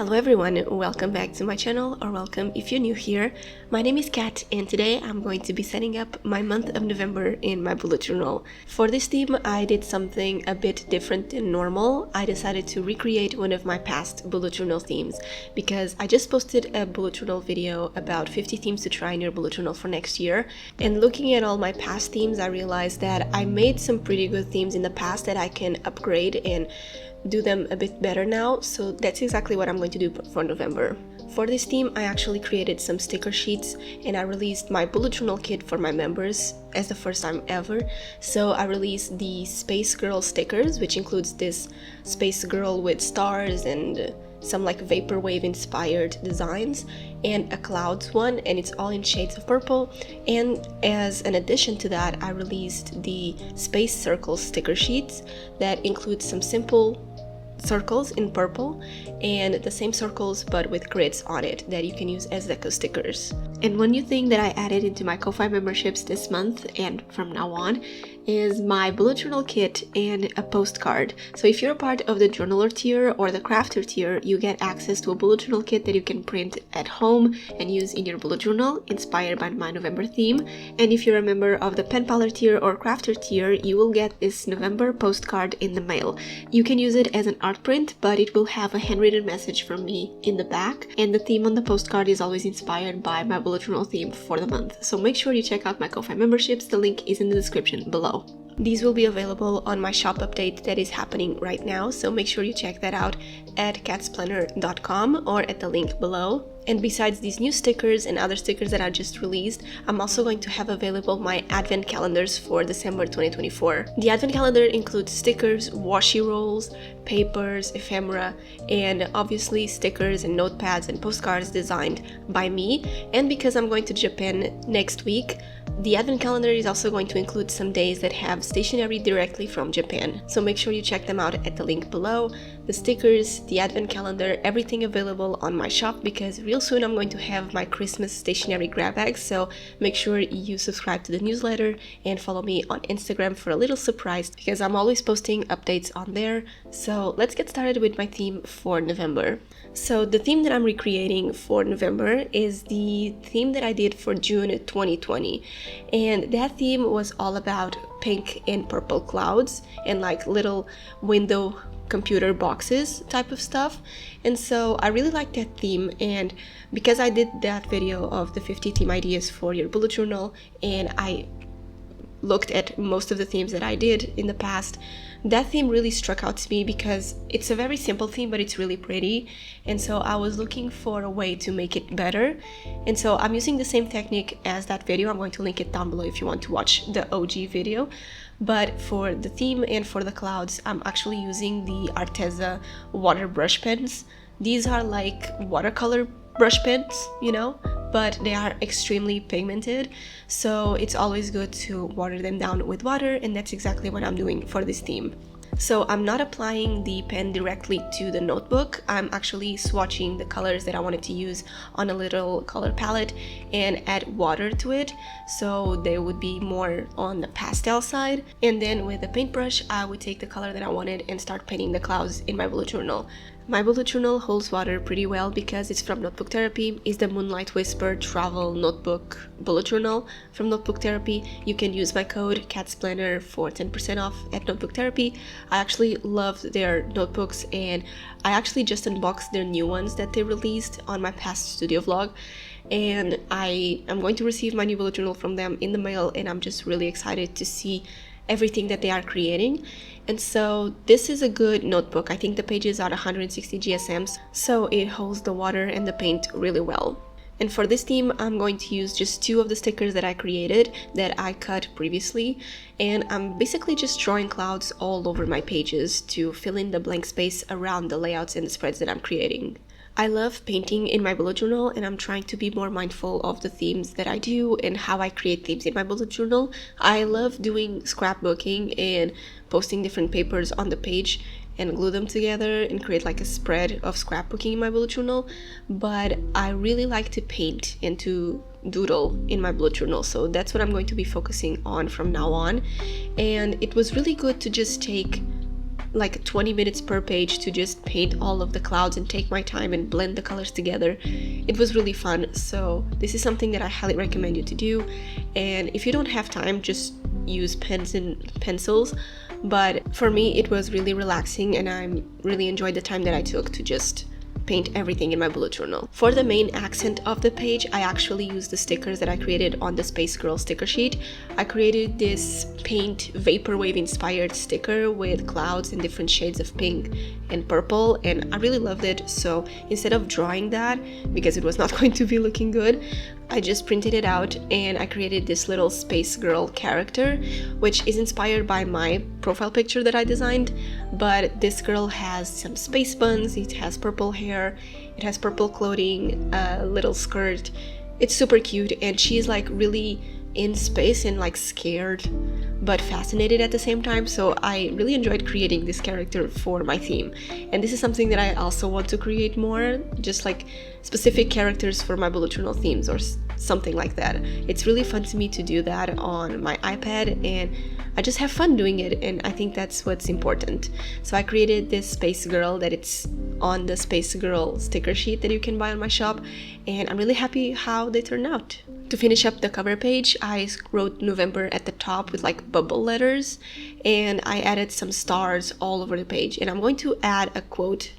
Hello everyone, welcome back to my channel, or welcome if you're new here. My name is Kat and today I'm going to be setting up my month of November in my bullet journal. For this theme I did something a bit different than normal. I decided to recreate one of my past bullet journal themes because I just posted a bullet journal video about 50 themes to try in your bullet journal for next year, and looking at all my past themes I realized that I made some pretty good themes in the past that I can upgrade and do them a bit better now, so that's exactly what I'm going to do for November. For this theme, I actually created some sticker sheets and I released my bullet journal kit for my members as the first time ever. So I released the Space Girl stickers, which includes this space girl with stars and some like vaporwave inspired designs, and a clouds one, and it's all in shades of purple. And as an addition to that, I released the Space Circle sticker sheets that include some simple circles in purple and the same circles but with grids on it that you can use as deco stickers. And one new thing that I added into my Ko-Fi memberships this month and from now on is my bullet journal kit and a postcard. So if you're a part of the journaler tier or the crafter tier, you get access to a bullet journal kit that you can print at home and use in your bullet journal, inspired by my November theme. And if you're a member of the pen paler tier or crafter tier, you will get this November postcard in the mail. You can use it as an art print, but it will have a handwritten message from me in the back, and the theme on the postcard is always inspired by my bullet journal theme for the month. So make sure you check out my Ko-Fi memberships, the link is in the description below. These will be available on my shop update that is happening right now, so make sure you check that out at catsplanner.com or at the link below. And besides these new stickers and other stickers that I just released, I'm also going to have available my advent calendars for December 2024. The advent calendar includes stickers, washi rolls, papers, ephemera, and obviously stickers and notepads and postcards designed by me. And because I'm going to Japan next week, the advent calendar is also going to include some days that have stationery directly from Japan. So make sure you check them out at the link below. The stickers, the advent calendar, everything available on my shop, because real soon I'm going to have my Christmas stationery grab bags. So make sure you subscribe to the newsletter and follow me on Instagram for a little surprise, because I'm always posting updates on there. So let's get started with my theme for November. So the theme that I'm recreating for November is the theme that I did for June 2020. And that theme was all about pink and purple clouds and like little window computer boxes type of stuff. And so I really like that theme, and because I did that video of the 50 theme ideas for your bullet journal and I looked at most of the themes that I did in the past, that theme really struck out to me because it's a very simple theme but it's really pretty, and so I was looking for a way to make it better. And so I'm using the same technique as that video. I'm going to link it down below if you want to watch the OG video. But for the theme and for the clouds, I'm actually using the Arteza water brush pens. These are like watercolor brush pens, you know, but they are extremely pigmented, so it's always good to water them down with water, and that's exactly what I'm doing for this theme. So I'm not applying the pen directly to the notebook. I'm actually swatching the colors that I wanted to use on a little color palette and add water to it, so they would be more on the pastel side. And then with the paintbrush, I would take the color that I wanted and start painting the clouds in my bullet journal. My bullet journal holds water pretty well because it's from Notebook Therapy. It's the Moonlight Whisper Travel Notebook Bullet Journal from Notebook Therapy. You can use my code catsplanner for 10% off at Notebook Therapy. I actually loved their notebooks, and I actually just unboxed their new ones that they released on my past studio vlog, and I am going to receive my new bullet journal from them in the mail, and I'm just really excited to see everything that they are creating. And so this is a good notebook. I think the pages are 160 GSMs, so it holds the water and the paint really well. And for this theme, I'm going to use just 2 of the stickers that I created that I cut previously, and I'm basically just drawing clouds all over my pages to fill in the blank space around the layouts and the spreads that I'm creating. I love painting in my bullet journal, and I'm trying to be more mindful of the themes that I do and how I create themes in my bullet journal. I love doing scrapbooking and posting different papers on the page and glue them together and create like a spread of scrapbooking in my bullet journal, but I really like to paint and to doodle in my bullet journal, so that's what I'm going to be focusing on from now on. And it was really good to just take like 20 minutes per page to just paint all of the clouds and take my time and blend the colors together. It was really fun, so this is something that I highly recommend you to do. And if you don't have time, just use pens and pencils. But for me, it was really relaxing, and I really enjoyed the time that I took to just paint everything in my bullet journal. For the main accent of the page, I actually used the stickers that I created on the Space Girl sticker sheet. I created this paint vaporwave inspired sticker with clouds in different shades of pink and purple, and I really loved it. So instead of drawing that, because it was not going to be looking good, I just printed it out and I created this little Space Girl character, which is inspired by my profile picture that I designed. But this girl has some space buns, it has purple hair, it has purple clothing, a little skirt. It's super cute, and she's like really in space and like scared but fascinated at the same time. So I really enjoyed creating this character for my theme, and this is something that I also want to create more, just like specific characters for my bullet journal themes or something like that. It's really fun to me to do that on my iPad, and I just have fun doing it, and I think that's what's important. So I created this Space Girl that it's on the Space Girl sticker sheet that you can buy on my shop, and I'm really happy how they turned out. To finish up the cover page, I wrote November at the top with like bubble letters, and I added some stars all over the page, and I'm going to add a quote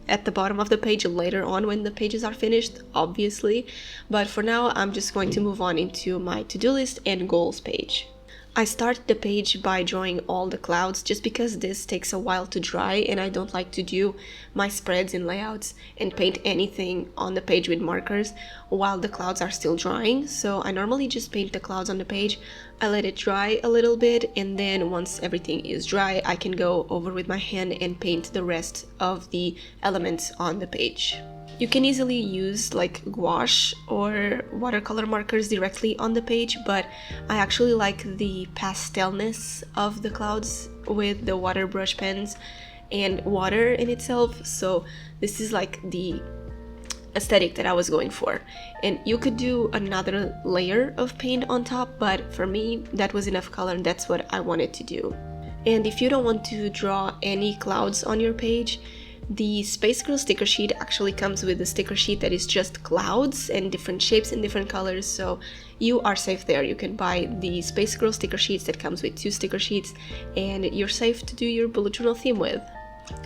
at the bottom of the page later on when the pages are finished, obviously, but for now I'm just going to move on into my to-do list and goals page. I start the page by drawing all the clouds just because this takes a while to dry, and I don't like to do my spreads and layouts and paint anything on the page with markers while the clouds are still drying. So I normally just paint the clouds on the page, I let it dry a little bit, and then once everything is dry, I can go over with my hand and paint the rest of the elements on the page. You can easily use like gouache or watercolor markers directly on the page, but I actually like the pastelness of the clouds with the water brush pens and water in itself. So this is like the aesthetic that I was going for. And you could do another layer of paint on top, but for me that was enough color and that's what I wanted to do. And if you don't want to draw any clouds on your page, the Space Girl sticker sheet actually comes with a sticker sheet that is just clouds and different shapes and different colors, so you are safe there. You can buy the Space Girl sticker sheets that comes with 2 sticker sheets, and you're safe to do your bullet journal theme with.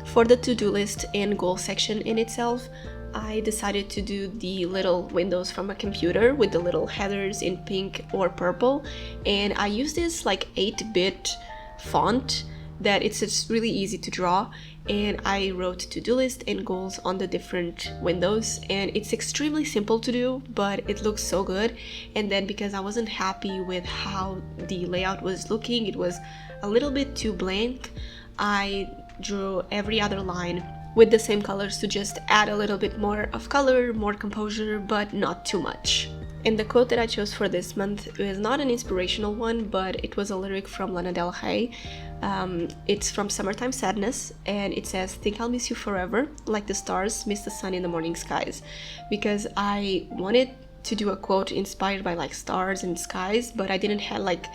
For the to-do list and goal section in itself, I decided to do the little windows from a computer with the little headers in pink or purple, and I use this like 8-bit font that it's just really easy to draw, and I wrote to-do list and goals on the different windows, and it's extremely simple to do, but it looks so good. And then because I wasn't happy with how the layout was looking, it was a little bit too blank, I drew every other line with the same colors to just add a little bit more of color, more composure, but not too much. And the quote that I chose for this month is not an inspirational one, but it was a lyric from Lana Del Rey. It's from Summertime Sadness, and it says, "Think I'll miss you forever, like the stars miss the sun in the morning skies." Because I wanted to do a quote inspired by like stars and skies, but I didn't have like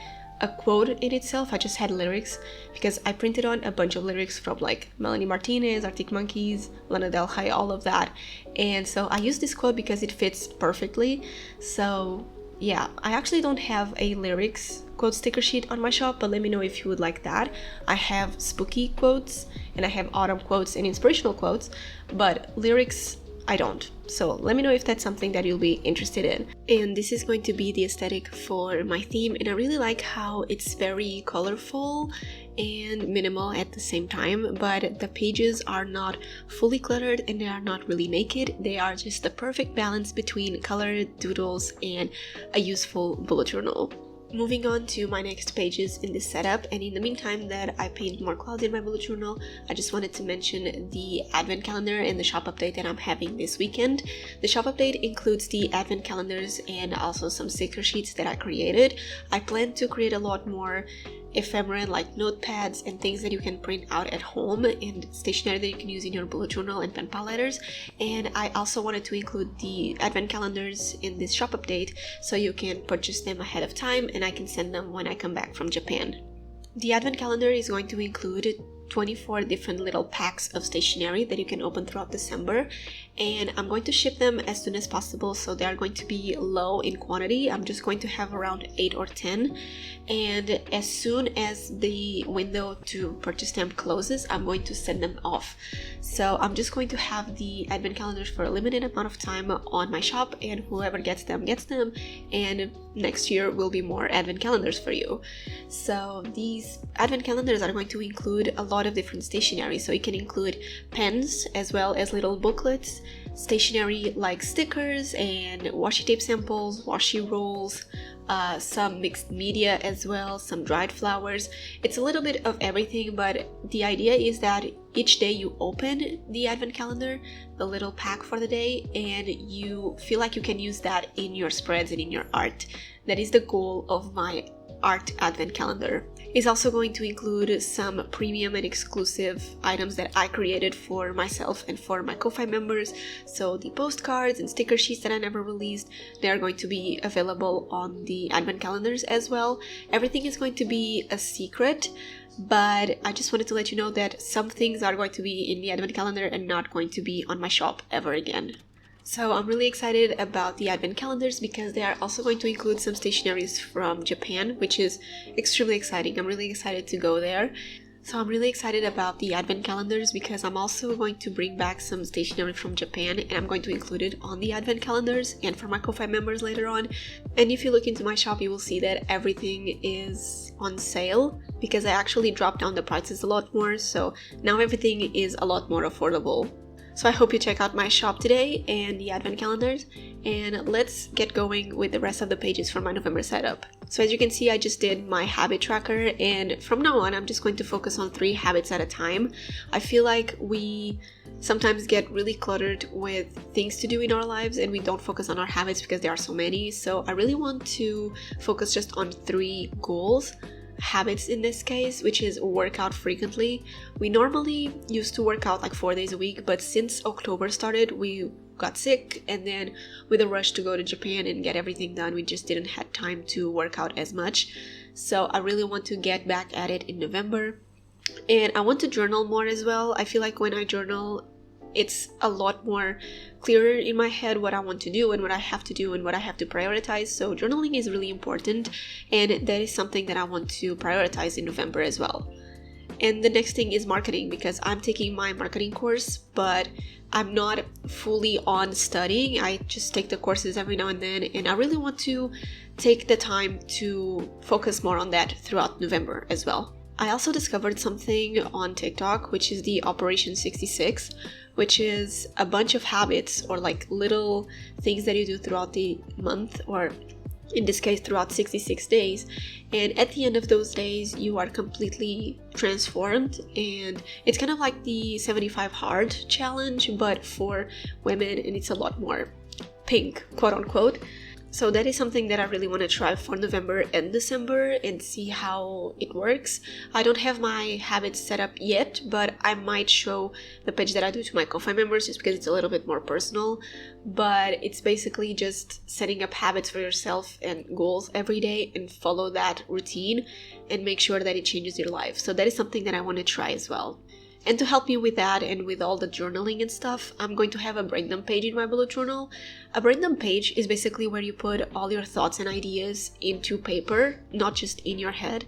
a quote in itself, I just had lyrics, because I printed on a bunch of lyrics from like Melanie Martinez, Arctic Monkeys, Lana Del Rey, all of that. And so I used this quote because it fits perfectly. So yeah, I actually don't have a lyrics quote sticker sheet on my shop, but let me know if you would like that. I have spooky quotes and I have autumn quotes and inspirational quotes, but lyrics I don't. So let me know if that's something that you'll be interested in. And this is going to be the aesthetic for my theme, and I really like how it's very colorful and minimal at the same time, but the pages are not fully cluttered and they are not really naked. They are just the perfect balance between colored doodles and a useful bullet journal. Moving on to my next pages in this setup, and in the meantime that I paint more clouds in my bullet journal, I just wanted to mention the advent calendar and the shop update that I'm having this weekend. The shop update includes the advent calendars and also some sticker sheets that I created. I plan to create a lot more ephemera like notepads and things that you can print out at home, and stationery that you can use in your bullet journal and pen pal letters. And I also wanted to include the advent calendars in this shop update so you can purchase them ahead of time and I can send them when I come back from Japan. The advent calendar is going to include 24 different little packs of stationery that you can open throughout December, and I'm going to ship them as soon as possible, so they are going to be low in quantity. I'm just going to have around 8 or 10, and as soon as the window to purchase them closes, I'm going to send them off. So I'm just going to have the advent calendars for a limited amount of time on my shop, and whoever gets them, and next year will be more advent calendars for you. So these advent calendars are going to include a lot of different stationery, so it can include pens as well as little booklets, stationery like stickers and washi tape samples, washi rolls, some mixed media as well, some dried flowers. It's a little bit of everything, but the idea is that each day you open the advent calendar, the little pack for the day, and you feel like you can use that in your spreads and in your art. That is the goal of my art advent calendar. It's also going to include some premium and exclusive items that I created for myself and for my Ko-Fi members. So the postcards and sticker sheets that I never released, they are going to be available on the advent calendars as well. Everything is going to be a secret, but I just wanted to let you know that some things are going to be in the advent calendar and not going to be on my shop ever again. So I'm really excited about the advent calendars because they are also going to include some stationeries from Japan, which is extremely exciting. I'm really excited to go there. So I'm really excited about the advent calendars because I'm also going to bring back some stationery from Japan, and I'm going to include it on the advent calendars and for my Ko-Fi members later on. And if you look into my shop, you will see that everything is on sale because I actually dropped down the prices a lot more, so now everything is a lot more affordable. So I hope you check out my shop today and the advent calendars, and let's get going with the rest of the pages for my November setup. So as you can see, I just did my habit tracker, and from now on I'm just going to focus on 3 habits at a time. I feel like we sometimes get really cluttered with things to do in our lives and we don't focus on our habits because there are so many. So I really want to focus just on 3 goals. Habits in this case, which is work out frequently. We normally used to work out like 4 days a week, but since October started, we got sick, and then with a rush to go to Japan and get everything done, we just didn't have time to work out as much. So I really want to get back at it in November, and I want to journal more as well. I feel like when I journal, it's a lot more clearer in my head what I want to do and what I have to do and what I have to prioritize. So journaling is really important, and that is something that I want to prioritize in November as well. And the next thing is marketing, because I'm taking my marketing course, but I'm not fully on studying. I just take the courses every now and then, and I really want to take the time to focus more on that throughout November as well. I also discovered something on TikTok, which is the Operation 66, which is a bunch of habits or like little things that you do throughout the month, or in this case throughout 66 days, and at the end of those days you are completely transformed. And it's kind of like the 75 hard challenge, but for women, and it's a lot more pink, quote unquote. So that is something that I really want to try for November and December and see how it works. I don't have my habits set up yet, but I might show the page that I do to my Ko-Fi members just because it's a little bit more personal. But it's basically just setting up habits for yourself and goals every day and follow that routine and make sure that it changes your life. So that is something that I want to try as well. And to help me with that and with all the journaling and stuff, I'm going to have a brain dump page in my bullet journal. A brain dump page is basically where you put all your thoughts and ideas into paper, not just in your head.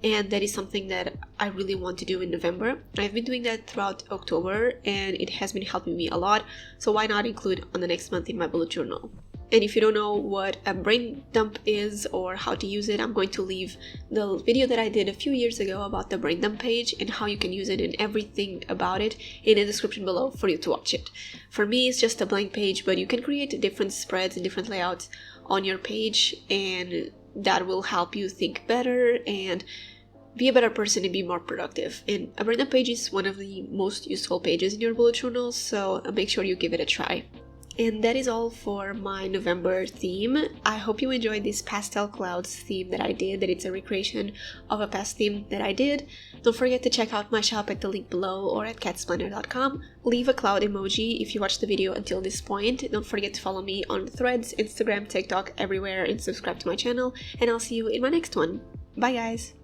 And that is something that I really want to do in November. I've been doing that throughout October and it has been helping me a lot. So why not include on the next month in my bullet journal? And if you don't know what a brain dump is or how to use it, I'm going to leave the video that I did a few years ago about the brain dump page and how you can use it and everything about it in the description below for you to watch it. For me, it's just a blank page, but you can create different spreads and different layouts on your page, and that will help you think better and be a better person and be more productive. And a brain dump page is one of the most useful pages in your bullet journal, so make sure you give it a try. And that is all for my November theme. I hope you enjoyed this pastel clouds theme that I did, that it's a recreation of a past theme that I did. Don't forget to check out my shop at the link below or at catsplanner.com. Leave a cloud emoji if you watched the video until this point. Don't forget to follow me on Threads, Instagram, TikTok, everywhere, and subscribe to my channel. And I'll see you in my next one. Bye guys!